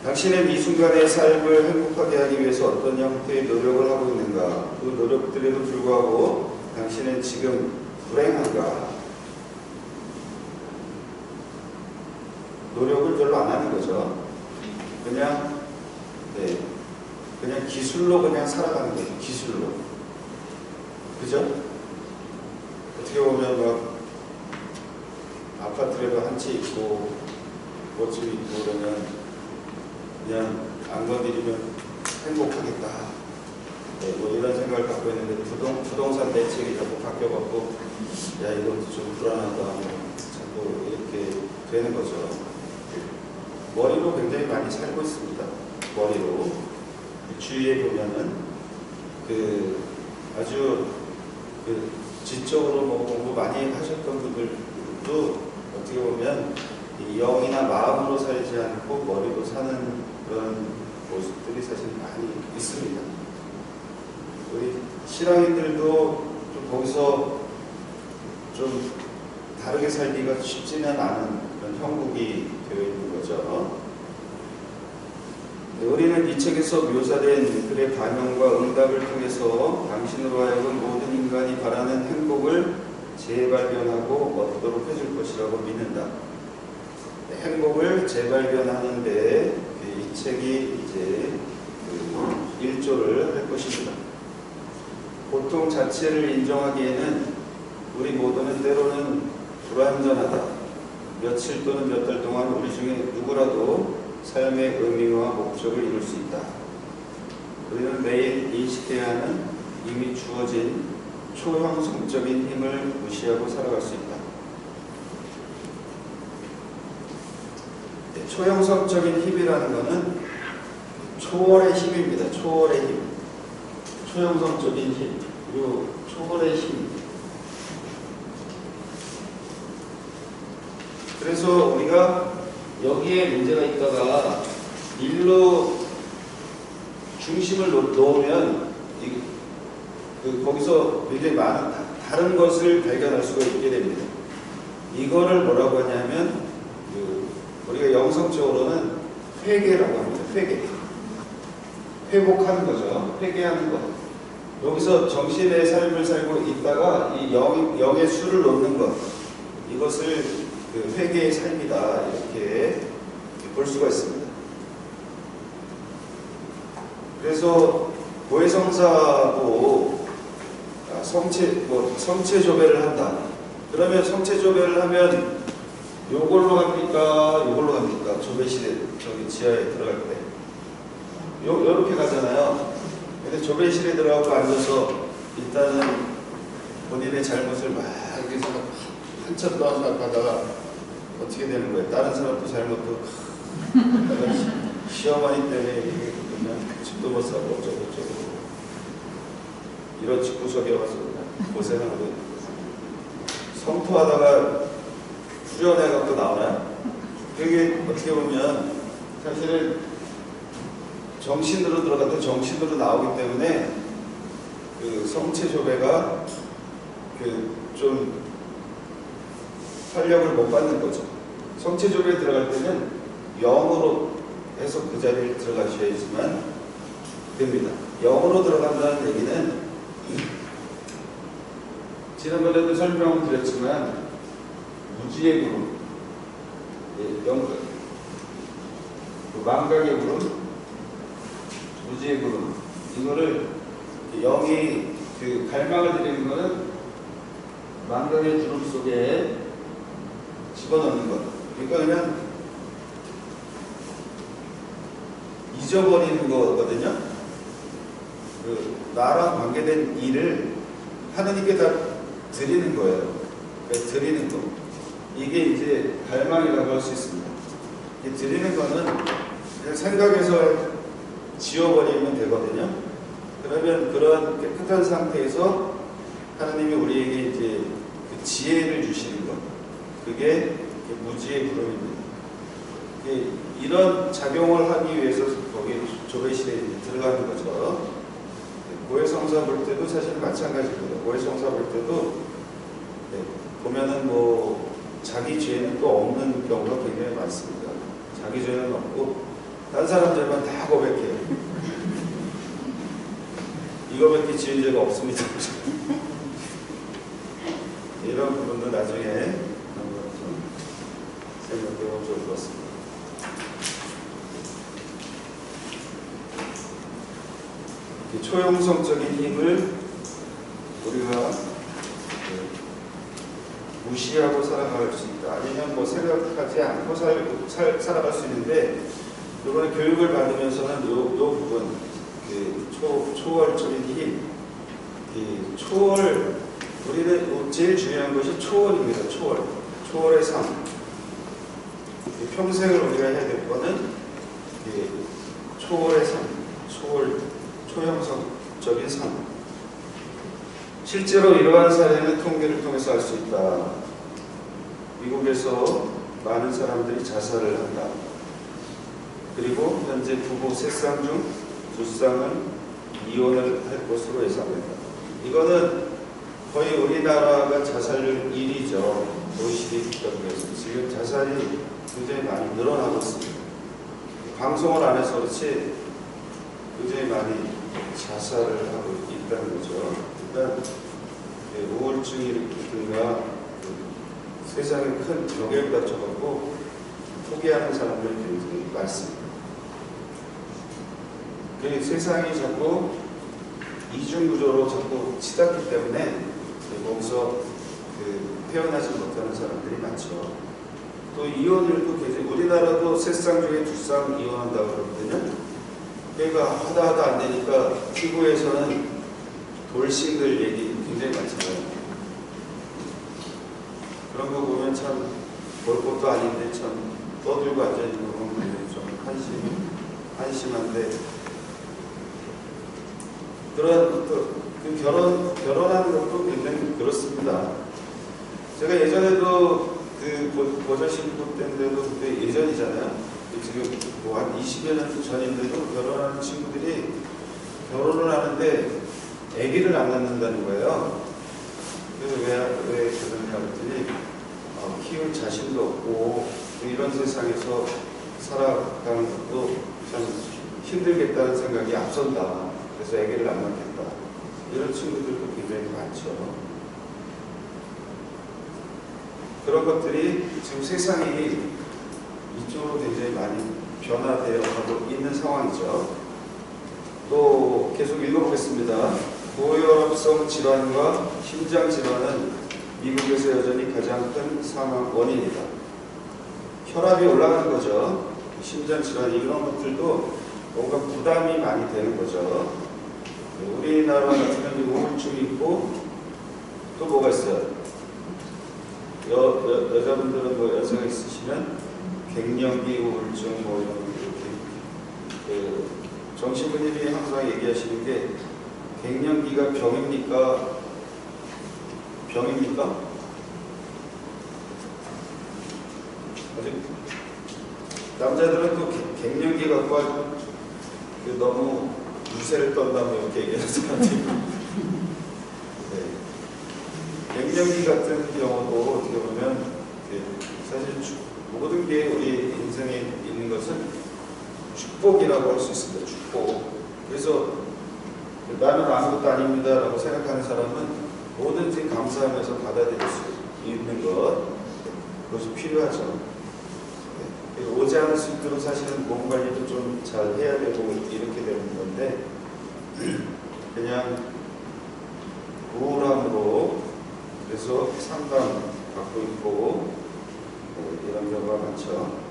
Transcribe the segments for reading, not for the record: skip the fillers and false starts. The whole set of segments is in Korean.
당신은 이 순간의 삶을 행복하게 하기 위해서 어떤 형태의 노력을 하고 있는가? 그 노력들에도 불구하고 당신은 지금 불행한가? 노력을 별로 안 하는 거죠. 그냥 기술로 그냥 살아가는 거죠. 기술로. 그죠? 어떻게 보면 막 아파트라도 한 채 있고 뭐집 있고 그러면 그냥 안 건드리면 행복하겠다. 뭐 이런 생각을 갖고 있는데 부동산 대책이 자꾸 바뀌어갖고 야 이것도 좀 불안하다. 뭐 자꾸 이렇게 되는 거죠. 머리로 굉장히 많이 살고 있습니다. 머리로. 주위에 보면은 아주 지적으로 뭐 공부 많이 하셨던 분들도 어떻게 보면 이 영이나 마음으로 살지 않고 머리로 사는 그런 모습들이 사실 많이 있습니다. 우리 신앙인들도 좀 거기서 좀 다르게 살기가 쉽지는 않은 그런 형국이 되어 있는 거죠. 우리는 이 책에서 묘사된 그의 반응과 응답을 통해서 당신으로 하여금 모든 인간이 바라는 행복을 재발견하고 얻도록 해줄 것이라고 믿는다. 행복을 재발견하는데 이 책이 이제 일조를 할 것입니다. 고통 자체를 인정하기에는 우리 모두는 때로는 불완전하다. 며칠 또는 몇 달 동안 우리 중에 누구라도 삶의 의미와 목적을 이룰 수 있다. 우리는 매일 인식해야 하는 이미 주어진 초형성적인 힘을 무시하고 살아갈 수 있다. 초형성적인 힘이라는 것은 초월의 힘입니다. 초월의 힘. 초형성적인 힘. 그리고 초월의 힘. 그래서 우리가 여기에 문제가 있다가 일로 중심을 놓으면 거기서 굉장히 많은 다른 것을 발견할 수가 있게 됩니다. 이거를 뭐라고 하냐면 우리가 영성적으로는 회개라고 합니다. 회복하는 거죠. 회개하는 것. 여기서 정신의 삶을 살고 있다가 이 영의 수를 놓는 것. 이것을 회개의 삶이다. 이렇게 볼 수가 있습니다. 그래서 고해성사도 성체조배를 한다. 그러면 성체조배를 하면 요걸로 갑니까? 요걸로 갑니까? 조배실에 저기 지하에 들어갈 때 요렇게 가잖아요. 근데 조배실에 들어가고 앉아서 일단은 본인의 잘못을 막 이렇게 한참 더 생각하다가 어떻게 되는 거예요? 다른 사람도 잘못도 시어머니 때문에 그냥 집도 못 사고 어쩌고 이런 집구석에 와서 고생하고 성토하다가 후련해갖고 나오나요? 그게 어떻게 보면 사실은 정신으로 들어갔다 정신으로 나오기 때문에 성체조배가 좀 활력을 못 받는 거죠. 성체조배에 들어갈 때는 영으로 해서 그 자리에 들어가셔야지만 됩니다. 영으로 들어간다는 얘기는 지난번에도 설명을 드렸지만 무지의 구름, 망각의 구름, 무지의 구름 이거를 영이 갈망을 드리는 거는 망각의 구름 속에 집어넣는 것. 그러니까 그냥 잊어버리는 거거든요. 나랑 관계된 일을 하나님께 다 드리는 거예요. 드리는 거. 이게 이제 갈망이라고 할 수 있습니다. 드리는 거는 그냥 생각에서 지워버리면 되거든요. 그러면 그런 깨끗한 상태에서 하나님이 우리에게 이제 그 지혜를 주시는 것. 그게 무지의 구름입니다. 이런 작용을 하기 위해서 거기 조배실에 들어가는 거죠. 고해성사 볼 때도 사실 마찬가지입니다. 고해성사 볼 때도 보면은 자기 죄는 또 없는 경우가 굉장히 많습니다. 자기 죄는 없고 다른 사람들만 다 고백해요. 이거밖에 지은 죄가 없습니다. 이런 부분도 나중에 한번 좀 생각해보면 좋을 것 같습니다. 초형성적인 힘을 우리가 무시하고 살아갈 수 있다. 아니면 뭐 생각하지 않고 살아갈 수 있는데, 이번에 교육을 받으면서는 요 부분, 초월적인 힘, 초월, 우리는 제일 중요한 것이 초월입니다. 초월의 삶. 평생을 우리가 해야 될 거는 초월의 삶, 초형성적인 삶. 실제로 이러한 사례는 통계를 통해서 알 수 있다. 미국에서 많은 사람들이 자살을 한다. 그리고 현재 부부 3쌍 중 2쌍은 이혼을 할 것으로 예상된다. 이거는 거의 우리나라가 자살률 1위죠. OECD 국가중에서. 지금 자살이 굉장히 많이 늘어나고 있습니다. 방송을 안 해서 그렇지 굉장히 많이 자살을 하고 있다는 거죠. 일단 우울증이든가 세상에 큰 벽에 닫혀갖고 포기하는 사람들이 굉장히 많습니다. 세상이 자꾸 이중구조로 자꾸 치닫기 때문에 거기서 태어나지 못하는 사람들이 많죠. 또 이혼율도 굉장히, 우리나라도 3쌍 중에 2쌍 이혼한다고 그러거든요. 그러니까 하다 안 되니까 피부에서는 돌싱글 얘기 굉장히 많잖아요. 그런 거 보면 참 볼 것도 아닌데 참 떠들고 앉아있는 거 보면 굉장히 좀 한심한데, 그런 결혼하는 것도 굉장히 그렇습니다. 제가 예전에도 보좌신부 때인데도 그때 예전이잖아요. 지금 뭐 한 20여 년 전인데도 결혼하는 친구들이 결혼을 하는데 아기를 안 낳는다는 거예요. 그래서 왜 그러냐 그랬더니 키울 자신도 없고 이런 세상에서 살아가는 것도 참 힘들겠다는 생각이 앞선다. 그래서 아기를 안 낳겠다. 이런 친구들도 굉장히 많죠. 그런 것들이 지금 세상이 이쪽으로 굉장히 많이 변화되어 가고 있는 상황이죠. 또 계속 읽어보겠습니다. 고혈압성 질환과 심장 질환은 미국에서 여전히 가장 큰 사망 원인이다. 혈압이 올라가는 거죠. 심장 질환 이런 것들도 뭔가 부담이 많이 되는 거죠. 우리나라 같은 경우는 우울증이 있고 또 뭐가 있어요? 여자분들은 뭐 여자가 있으시면 갱년기 우울증 뭐 이런 이렇게 정신분들이 항상 얘기하시는 게 갱년기가 병입니까? 아직 남자들은 또 갱년기 갖고 너무 유세를 떤다고 이렇게 얘기하는 사람들이 갱년기 같은 경우도 어떻게 보면 사실 모든 게 우리 인생에 있는 것은 축복이라고 할 수 있습니다. 축복. 그래서 나는 아무것도 아닙니다 라고 생각하는 사람은 뭐든지 감사하면서 받아들일 수 있는 것, 그것이 필요하죠. 오지 않을 수 있도록 사실은 몸 관리도 좀 잘 해야 되고 이렇게 되는 건데, 그냥 우울함으로 그래서 상담 받고 있고 이런 경우가 많죠.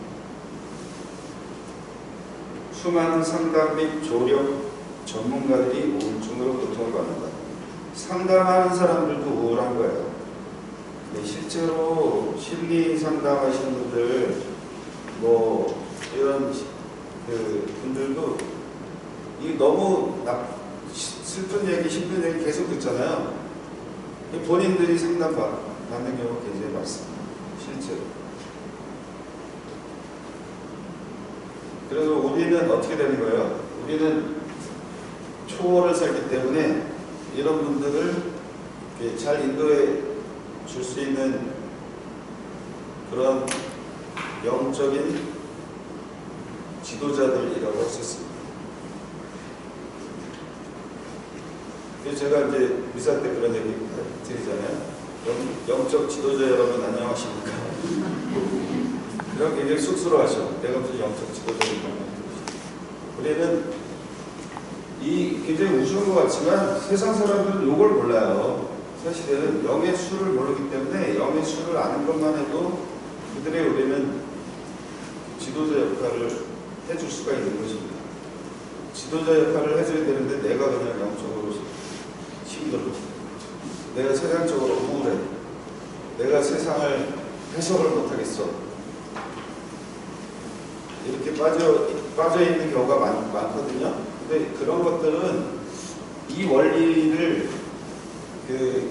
수많은 상담 및 조력 전문가들이 우울증으로 고통을 받는다. 상담하는 사람들도 우울한 거예요. 근데 실제로 심리 상담하시는 분들 뭐 이런 분들도 이 너무 슬픈 얘기, 힘든 얘기 계속 듣잖아요. 본인들이 상담받는 경우가 굉장히 많습니다. 실제로. 그래서 우리는 어떻게 되는 거예요? 우리는 초월을 살기 때문에 이런 분들을 잘 인도해 줄 수 있는 그런 영적인 지도자들이라고 했었습니다. 그래서 제가 이제 미사 때 그런 얘기 드리잖아요. 영적 지도자 여러분 안녕하십니까? 그럼 굉장히 쑥스러워하죠. 내가 무슨 영적 지도자인가? 우리는 이 굉장히 우스운 것 같지만 세상 사람들은 이걸 몰라요. 사실은 영의 수를 모르기 때문에 영의 수를 아는 것만 해도 그들의 우리는 지도자 역할을 해줄 수가 있는 것입니다. 지도자 역할을 해줘야 되는데 내가 그냥 영적으로 힘들어. 내가 세상적으로 우울해. 내가 세상을 해석을 못하겠어. 이렇게 빠져있는 경우가 많거든요. 근데 그런 것들은 이 원리를 그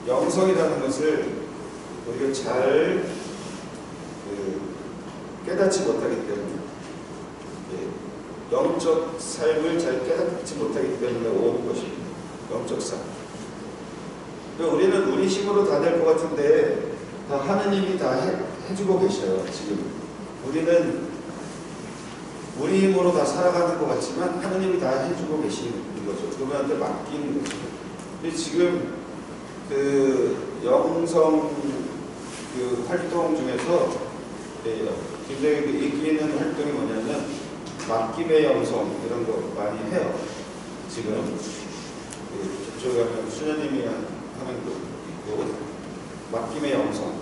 영성이라는 것을 우리가 잘 깨닫지 못하기 때문에 영적 삶을 잘 깨닫지 못하기 때문에 오는 것입니다. 영적 삶. 그러니까 우리는 우리 힘으로 다 될 것 같은데 다 하느님이 다 해주고 계셔요. 지금 우리는 우리 힘으로 다 살아가는 것 같지만 하느님이 다 해주고 계시는 거죠. 그분한테 맡기는 거죠. 근데 지금 그 영성 그 활동 중에서 굉장히 그 인기 있는 활동이 뭐냐면 맡김의 영성 이런 거 많이 해요. 지금 저쪽에 가면 수녀님이 하는 거 있고 맡김의 영성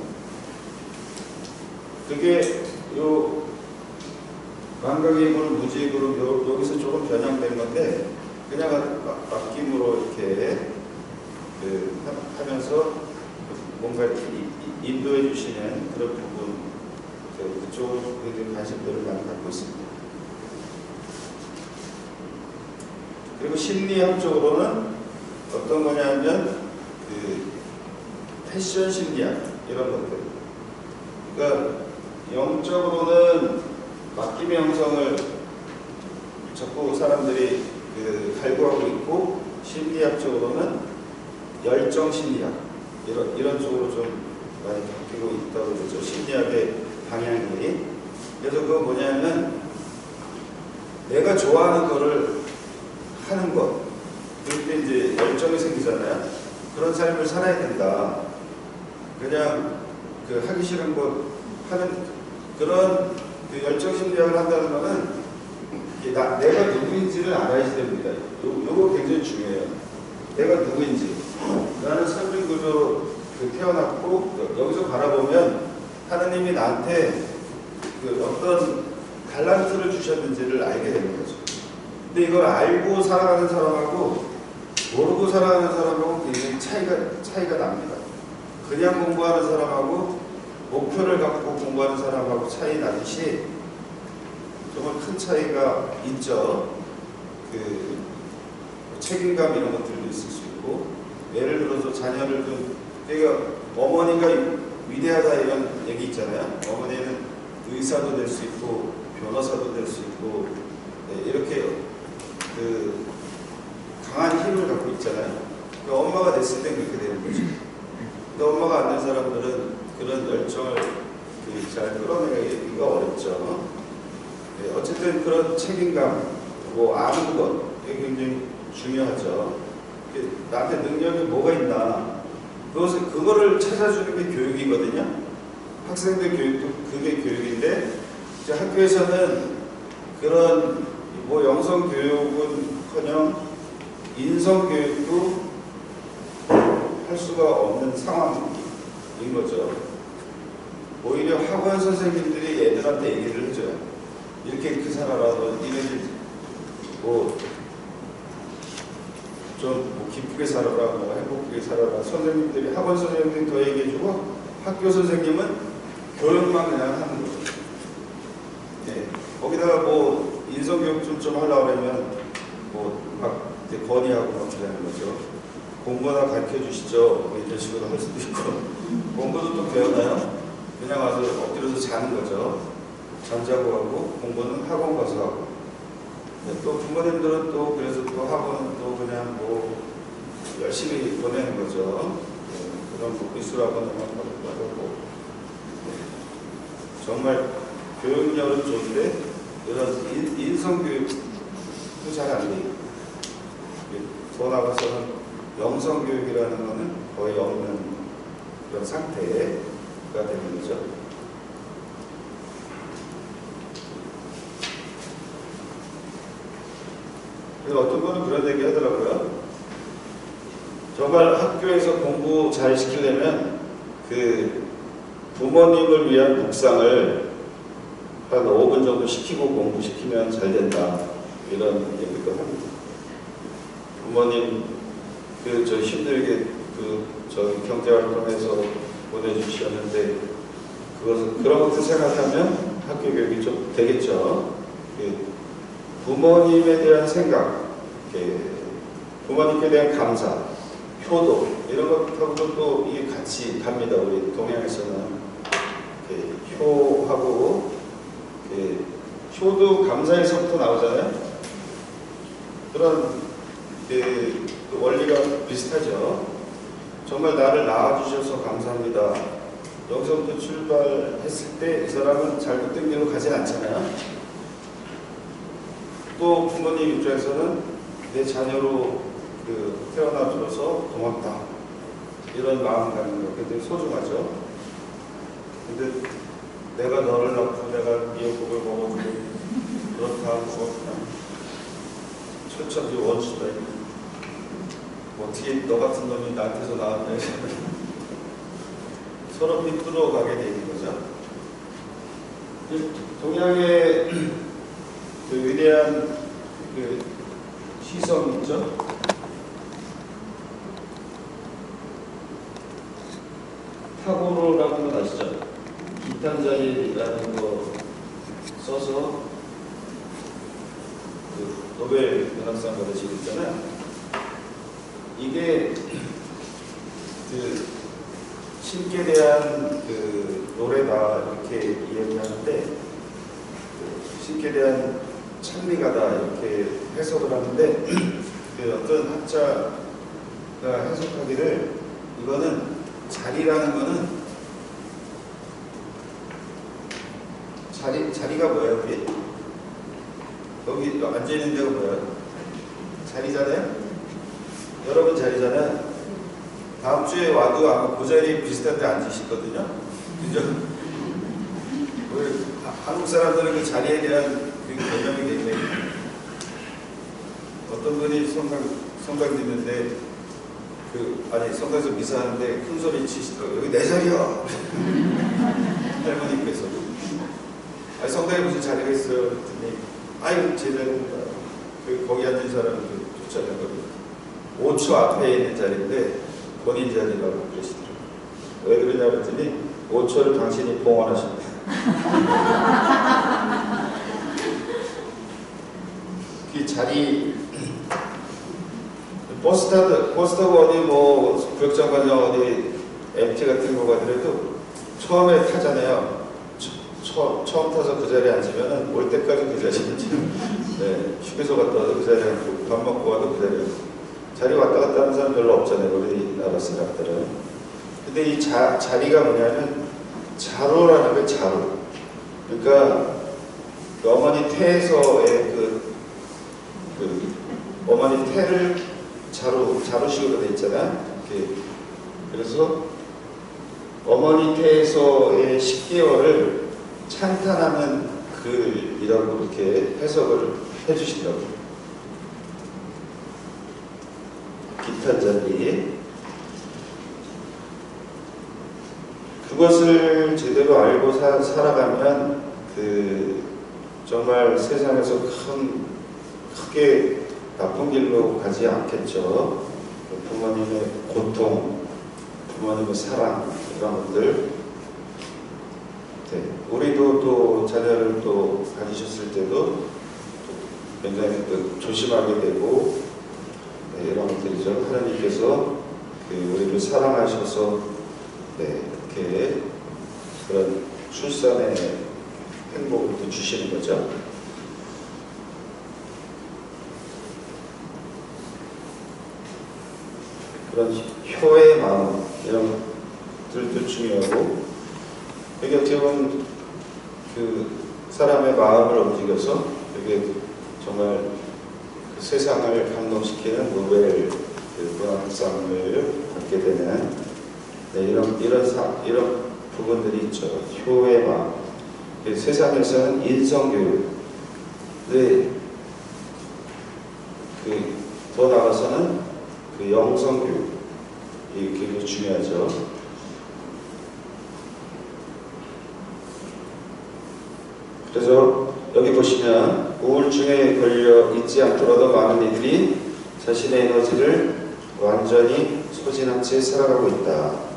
그게 요 감각의 힘으로 무지의 힘으로 여기서 조금 변형된 건데 그냥 맡김으로 이렇게 하면서 뭔가 인도해 주시는 그런 부분 그쪽으로 관심들을 많이 갖고 있습니다. 그리고 심리학적으로는 어떤 거냐면 패션 심리학 이런 것들. 그러니까 영적으로는 맡김의 영성을 자꾸 사람들이 갈구하고 있고 심리학적으로는 열정 심리학 이런 쪽으로 좀 많이 바뀌고 있다고 그러죠. 심리학의 방향이. 그래서 그거 뭐냐면 내가 좋아하는 거를 하는 것. 그럴 때 이제 열정이 생기잖아요. 그런 삶을 살아야 된다. 그냥 하기 싫은 거 하는 그런 열정 심리학을 한다는 거는 내가 누구인지를 알아야 됩니다. 요거 굉장히 중요해요. 내가 누구인지. 나는 선진 구조로 태어났고 여기서 바라보면 하나님이 나한테 어떤 달란트를 주셨는지를 알게 되는 거죠. 근데 이걸 알고 살아가는 사람하고 모르고 살아가는 사람하고 굉장히 차이가 납니다. 그냥 공부하는 사람하고 목표를 갖고 공부하는 사람하고 차이 나듯이 정말 큰 차이가 있죠. 책임감 이런 것들도 있을 수 있고 예를 들어서 자녀를 그러니까 어머니가 위대하다 이런 얘기 있잖아요. 어머니는 의사도 될 수 있고 변호사도 될 수 있고 이렇게 강한 힘을 갖고 있잖아요. 그러니까 엄마가 됐을 때 그렇게 되는 거죠. 근데 엄마가 안 된 사람들은 그런 열정을 잘 끌어내기가 어렵죠. 어쨌든 그런 책임감, 아는 것 이게 굉장히 중요하죠. 나한테 능력이 뭐가 있나 그거를 찾아주는 게 교육이거든요. 학생들 교육도 그게 교육인데 이제 학교에서는 그런 영성 교육은커녕 인성 교육도 할 수가 없는 상황인 거죠. 오히려 학원 선생님들이 애들한테 얘기를 해줘요. 이렇게 살아라. 니네들 좀 기쁘게 살아라, 행복하게 살아라. 선생님들이 학원 선생님들이 더 얘기해주고 학교 선생님은 교육만 그냥 하는 거죠. 거기다가 인성교육 좀 하려고 하면 막 건의하고 막 그러는 거죠. 공부나 가르쳐 주시죠. 이런 식으로 할 수도 있고 공부도 또 배우나요? 그냥 와서 엎드려서 자는 거죠. 잠자고 하고 공부는 학원 가서 하고 또 부모님들은 또 그래서 또 학원은 또 그냥 열심히 보내는 거죠. 그런 미술학원을 받고 정말 교육력은 좋은데 이런 인성교육도 잘 안 돼요. 더 나아가서는 영성교육이라는 거는 거의 없는 그런 상태가 되는 거죠. 그래서 어떤 분은 그런 얘기 하더라고요. 정말 학교에서 공부 잘 시키려면 그 부모님을 위한 묵상을 한 5분 정도 시키고 공부시키면 잘 된다. 이런 얘기도 합니다. 부모님 저 힘들게 경제활동에서 보내주셨는데 그런 것들 생각하면 학교 교육이 좀 되겠죠. 부모님에 대한 생각, 부모님께 대한 감사, 효도 이런 것하고도 또 이게 같이 갑니다. 우리 동양에서는 효하고 효도 감사에서부터 나오잖아요. 그런 원리가 비슷하죠. 정말 나를 낳아주셔서 감사합니다. 여기서부터 출발했을 때 이 사람은 잘못된 길로 가지 않잖아요. 또 부모님 입장에서는 내 자녀로 태어나줘서 고맙다. 이런 마음 갖는 거 굉장히 소중하죠. 근데 내가 너를 낳고 내가 미역국을 먹어주고 그렇다 하고 철저히 원수다. 어떻게 너 같은 놈이 나한테서 나왔냐. 서로 빗들어 가게 되는 거죠. 동양의 위대한 시성 있죠. 타고르라는 건 아시죠? 기탄자리라는 거 써서 노벨 문학상 받으시고 있잖아요. 이게 신께 대한 노래다 이렇게 이야기하는데 신께 대한 찬미가다 이렇게 해석을 하는데 어떤 학자가 해석하기를 이거는 자리라는 거는 자리가 뭐예요? 우리 여기 앉아있는 데가 뭐예요? 자리잖아요? 여러분 자리잖아요? 다음 주에 와도 아마 그 자리에 비슷한 데 앉으시거든요? 그죠? 우리 한국 사람들은 그 자리에 대한 개념이 굉장히 어떤 분이 성당님인데 성당에서 미사하는데 큰 소리 치시더라고요. 여기 내 자리야! 할머니께서. 성당에 무슨 자리가 있어요? 그랬더니 아유 제 자리입니다. 거기 앉은 사람이 좋잖아요. 5초 앞에 있는 자리인데 본인 자리라고 그러시더라고요. 왜 그러냐 그랬더니 5초를 당신이 봉헌하십니다. 그 자리 버스 타고 어디 구역장 가냐 어디 MT 같은 거 가더라도 처음에 타잖아요. 처음 타서 그 자리에 앉으면은 올 때까지 그 자리에 앉으면 휴게소 갔다 와도 그 자리에 앉고 밥 먹고 와도 그 자리에 앉고 자리 왔다 갔다 하는 사람 별로 없잖아요. 우리나라 사람들은. 근데 이 자리가 뭐냐면 자루라는 거예요. 자루. 그러니까 어머니 태에서의 어머니 태를 자루식으로 돼 있잖아요. 그래서 어머니 태에서의 10개월을 찬탄하는 글이라고 이렇게 해석을 해주시더라고요. 기탄자리. 그것을 제대로 알고 살아가면 정말 세상에서 크게 나쁜 길로 가지 않겠죠. 부모님의 고통, 부모님의 사랑 이런 것들. 우리도 또 자녀를 또 가지셨을 때도 굉장히 조심하게 되고 이런 것들이죠. 하나님께서 우리를 사랑하셔서 이렇게 그런 출산의 행복을 또 주시는 거죠. 그런 효의 마음 이런 것들도 중요하고 이게 어떻게 보면 사람의 마음을 움직여서 이게 정말 그 세상을 감동시키는 노벨 문학상을 받게 되는 이런 부분들이 있죠. 효의 마음. 세상에서는 인성교육, 더 나아가서는 그 영성교육, 이 굉장히 중요하죠. 그래서 여기 보시면 우울증에 걸려 있지 않더라도 많은 이들이 자신의 에너지를 완전히 소진한 채 살아가고 있다.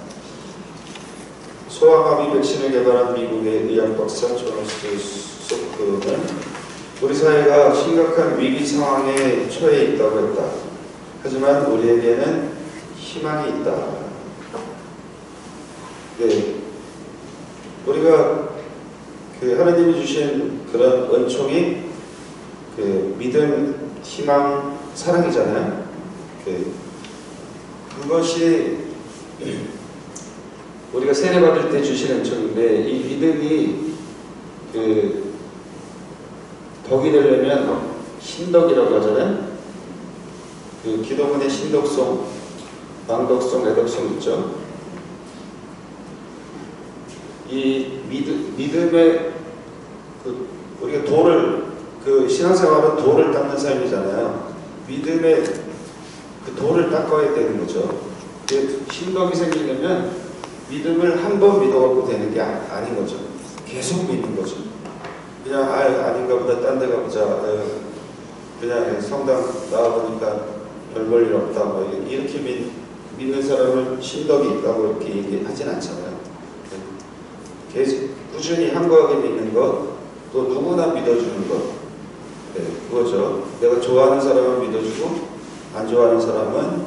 소아마비 백신을 개발한 미국의 의학 박사 조너스 소크는 우리 사회가 심각한 위기 상황에 처해 있다고 했다. 하지만 우리에게는 희망이 있다. 네, 우리가 하나님이 주신 그런 은총이 믿음, 희망, 사랑이잖아요. 그것이 우리가 세례받을 때 주신 은총인데, 이 믿음이 덕이 되려면 신덕이라고 하잖아요. 기도문의 신덕송, 망덕송, 애덕송 있죠. 이 믿음의 우리가 돌을 신앙생활은 돌을 닦는 삶이잖아요. 믿음의 돌을 닦아야 되는 거죠. 신덕이 생기려면 믿음을 한 번 믿어갖고 되는 게 아닌 거죠. 계속 믿는 거죠. 그냥 아닌가 보다 딴 데 가보자. 그냥 성당 나와보니까 별 볼 일 없다. 뭐 이렇게 믿는 사람은 신덕이 있다고 이렇게 얘기하진 않잖아요. 계속 꾸준히 한거하게 믿는 것, 또 누구나 믿어주는 것, 그거죠. 내가 좋아하는 사람은 믿어주고 안 좋아하는 사람은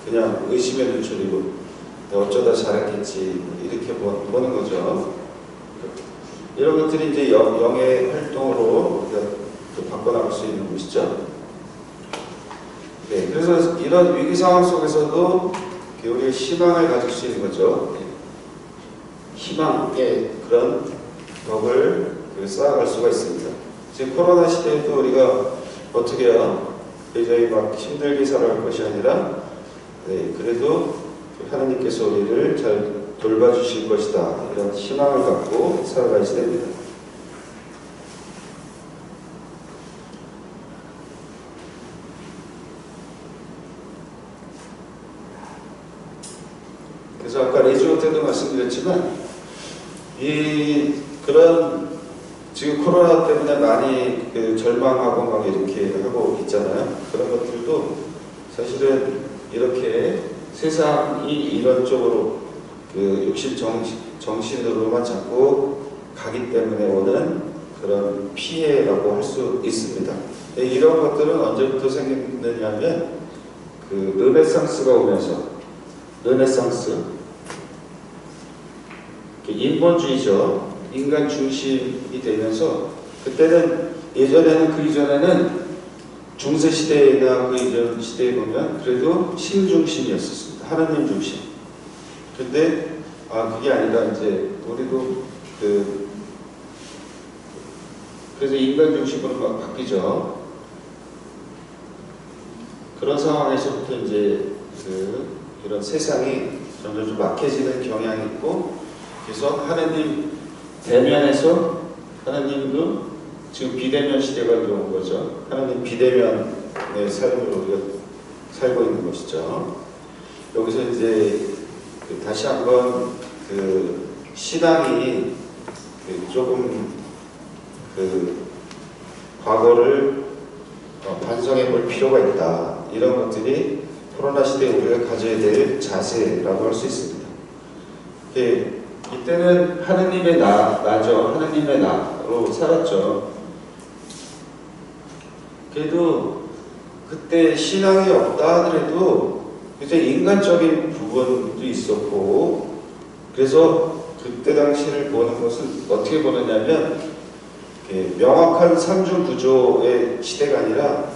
그냥 의심의 눈초리로 어쩌다 잘했겠지 이렇게 보는 거죠. 이런 것들이 이제 영의 활동으로 바꿔나갈 수 있는 것이죠. 그래서 이런 위기 상황 속에서도 우리가 희망을 가질 수 있는 거죠. 희망의 그런 덕을 쌓아갈 수가 있습니다. 지금 코로나 시대에도 우리가 어떻게 해요? 굉장히 막 힘들게 살아갈 것이 아니라 그래도 하나님께서 우리를 잘 돌봐주실 것이다. 이런 희망을 갖고 살아가야 됩니다. 그래서 아까 레지오 때도 말씀드렸지만 그런 지금 코로나 때문에 많이 절망하고 막 이렇게 하고 있잖아요. 그런 것들도 사실은 이렇게 세상이 이런 쪽으로 욕심 정신으로만 자꾸 가기 때문에 오는 그런 피해라고 할 수 있습니다. 이런 것들은 언제부터 생겼느냐면 르네상스가 오면서, 르네상스 인본주의죠. 인간 중심이 되면서, 그때는 예전에는 그 이전에는 중세 시대나 그 이전 시대에 보면 그래도 신 중심이었었습니다. 하나님 중심. 근데 그게 아니라 이제 우리도 그래서 인간 중심으로 막 바뀌죠. 그런 상황에서부터 이제 이런 세상이 점점 좀 막혀지는 경향이 있고, 그래서 하나님 대면에서 하나님도 지금 비대면 시대가 들어온 거죠. 하나님 비대면의 삶을 우리가 살고 있는 것이죠. 여기서 이제 다시 한번 신앙이 조금 과거를 반성해 볼 필요가 있다. 이런 것들이 코로나 시대에 우리가 가져야 될 자세라고 할 수 있습니다. 이때는 하나님의 나죠. 하나님의 나로 살았죠. 그래도 그때 신앙이 없다 하더라도 굉장히 인간적인 부분도 있었고, 그래서 그때 당시를 보는 것은 어떻게 보느냐면 명확한 삼중 구조의 시대가 아니라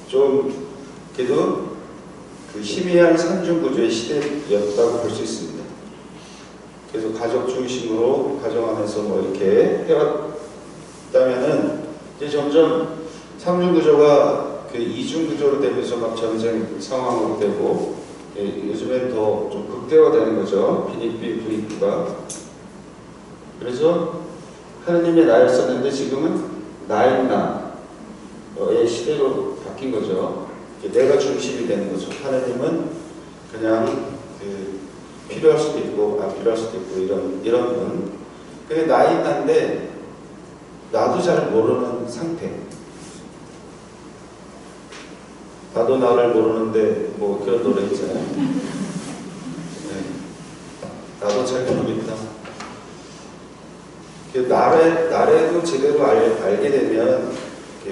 좀 그래도 희미한 삼중 구조의 시대였다고 볼 수 있습니다. 그래서 가족 중심으로 가정 안에서 뭐 이렇게 그다음에는 이제 점점 삼중구조가 그 이중구조로 되면서 막 전쟁 상황으로 되고, 요즘엔 더 좀 극대화되는 거죠. 비닉비 부익부가. 그래서 하느님의 나였었는데 지금은 나의 시대로 바뀐 거죠. 내가 중심이 되는 거죠. 하느님은 그냥 필요할 수도 있고 안 필요할 수도 있고 이런 분. 근데 나인나인데 나도 잘 모르는 상태. 나도 나를 모르는데 뭐 그런 노래 있잖아요. 네. 나도 잘 모르겠다. 나래도 제대로 알게 되면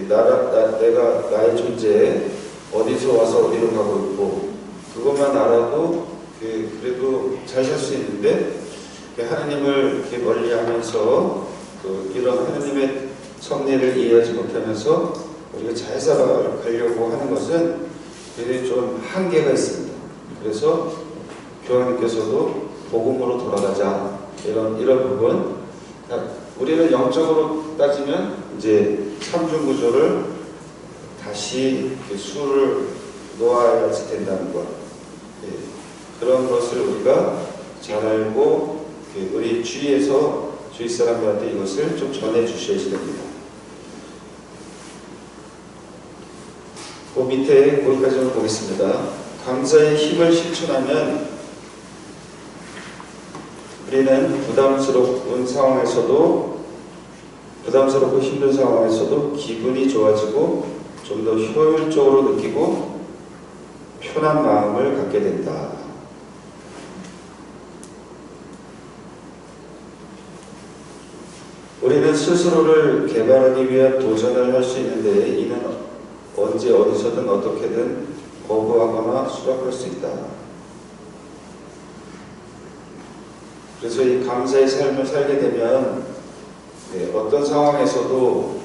내가 나의 존재 어디서 와서 어디로 가고 있고 그것만 알아도 그래도 잘 살 수 있는데 하나님을 이렇게 멀리하면서 이런 하나님의 섭리를 이해하지 못하면서 우리가 잘 살아가려고 하는 것은 굉장히 좀 한계가 있습니다. 그래서 교황님께서도 복음으로 돌아가자 이런 부분. 우리는 영적으로 따지면 이제 삼중구조를 다시 수를 놓아야 된다는 것. 그런 것을 우리가 잘 알고 우리 주위에서 주위 사람들한테 이것을 좀 전해 주셔야 됩니다. 그 밑에 거기까지만 보겠습니다. 감사의 힘을 실천하면 우리는 부담스럽고 힘든 상황에서도 기분이 좋아지고 좀 더 효율적으로 느끼고 편한 마음을 갖게 된다. 우리는 스스로를 개발하기 위한 도전을 할 수 있는데 이는 언제 어디서든 어떻게든 거부하거나 수락할 수 있다. 그래서 이 감사의 삶을 살게 되면 어떤 상황에서도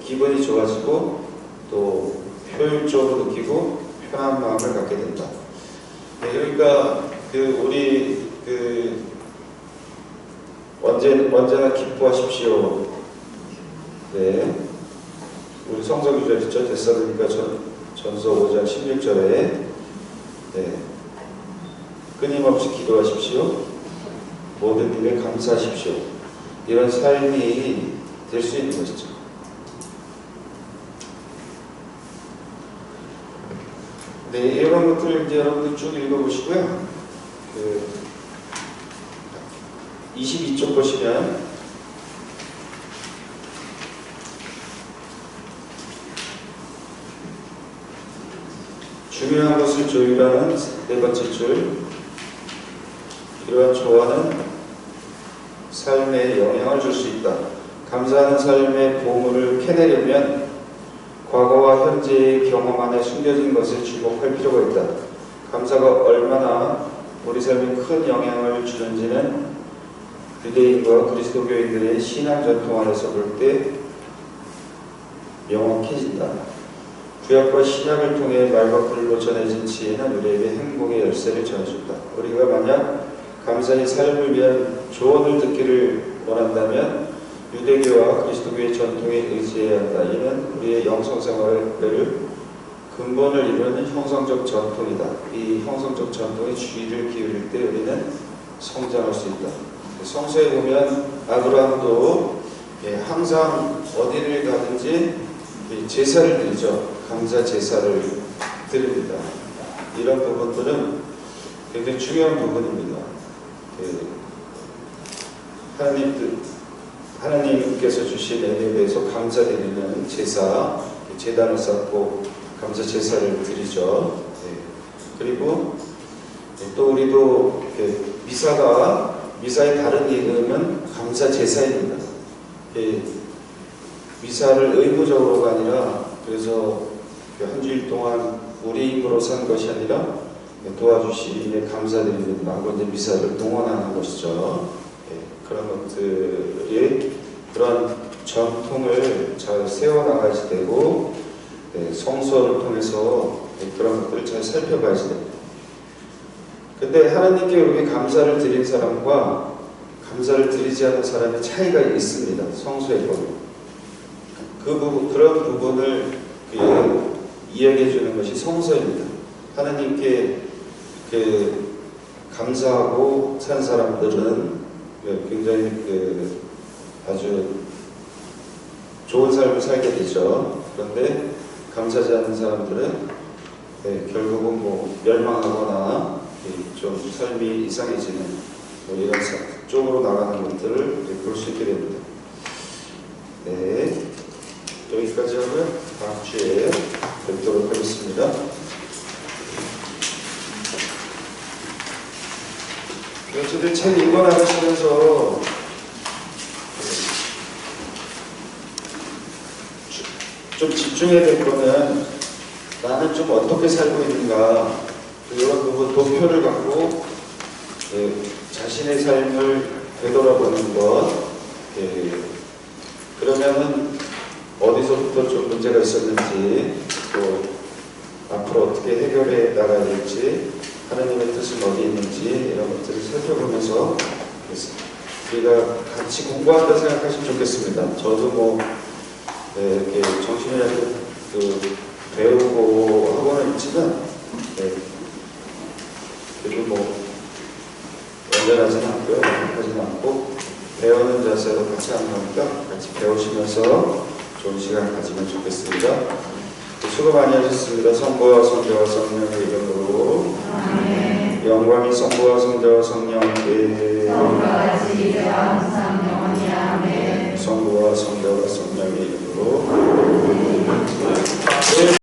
기분이 좋아지고 또 효율적으로 느끼고 편한 마음을 갖게 된다. 그러니까 우리 언제나 기뻐하십시오. 네. 우리 성서 구절 있죠. 데살로니가 전서 5장 16절에 끊임없이 기도하십시오. 모든 일에 감사하십시오. 이런 삶이 될 수 있는 것이죠. 네, 이런 것들 이제 여러분들 쭉 읽어보시고요. 22쪽 보시면 중요한 것을 조율하는 네 번째 줄, 이러한 조화는 삶에 영향을 줄 수 있다. 감사하는 삶의 보물을 캐내려면 과거와 현재의 경험 안에 숨겨진 것에 주목할 필요가 있다. 감사가 얼마나 우리 삶에 큰 영향을 주는지는 유대인과 그리스도교인들의 신앙 전통 안에서 볼 때 명확해진다. 구약과 신약을 통해 말과 글로 전해진 지혜는 우리에게 행복의 열쇠를 전해준다. 우리가 만약 감사의 삶을 위한 조언을 듣기를 원한다면 유대교와 그리스도교의 전통에 의지해야 한다. 이는 우리의 영성생활을 근본을 이루는 형성적 전통이다. 이 형성적 전통에 주의를 기울일 때 우리는 성장할 수 있다. 성서에 보면 아브라함도 항상 어디를 가든지 제사를 드리죠. 감사 제사를 드립니다. 이런 부분들은 굉장히 중요한 부분입니다. 하나님께서 주신 은혜에 대해서 감사드리는 제사, 제단을 쌓고 감사 제사를 드리죠. 그리고 또 우리도 미사의 다른 이름은 감사 제사입니다. 미사를 의무적으로가 아니라 그래서 한 주일 동안 우리 힘으로 산 것이 아니라 도와주시니 감사드립니다 하고 이제 미사를 동원하는 것이죠. 그런 것들이 그런 전통을 잘 세워나가야지 되고 성서를 통해서 그런 것들을 잘 살펴봐야지 됩니다. 근데 하나님께 이렇게 감사를 드린 사람과 감사를 드리지 않은 사람의 차이가 있습니다. 성서에 보면. 그런 부분을 이야기해 주는 것이 성서입니다. 하나님께 감사하고 산 사람들은 굉장히 아주 좋은 삶을 살게 되죠. 그런데 감사하지 않는 사람들은 결국은 뭐 멸망하거나 좀 삶이 이상해지는 이런 쪽으로 나가는 것들을 볼 수 있게 됩니다. 네, 여기까지 하고요. 다음 주에 뵙도록 하겠습니다. 어쨌든 책 읽어나가시면서 좀 집중해야 될 거는 나는 좀 어떻게 살고 있는가, 이런 부분 도표를 갖고 자신의 삶을 되돌아보는 것. 그러면은 어디서부터 좀 문제가 있었는지, 또 앞으로 어떻게 해결해 나가야 될지, 하나님의 뜻은 어디 있는지, 이런 것들을 살펴보면서 우리가 같이 공부한다 생각하시면 좋겠습니다. 저도 뭐 이렇게 정신의학을 배우고 하고는 있지만 그래도 뭐 완전하지는 않고요. 완벽하지는 않고 배우는 자세로 같이 하는 거니까 같이 배우시면서 좋은 시간 가지면 좋겠습니다. 수고 많이 하셨습니다. 성부와 성자와 성령의 이름으로 아멘. 영광이 성부와 성자와 성령께 성부와 성자와 성령의 이름으로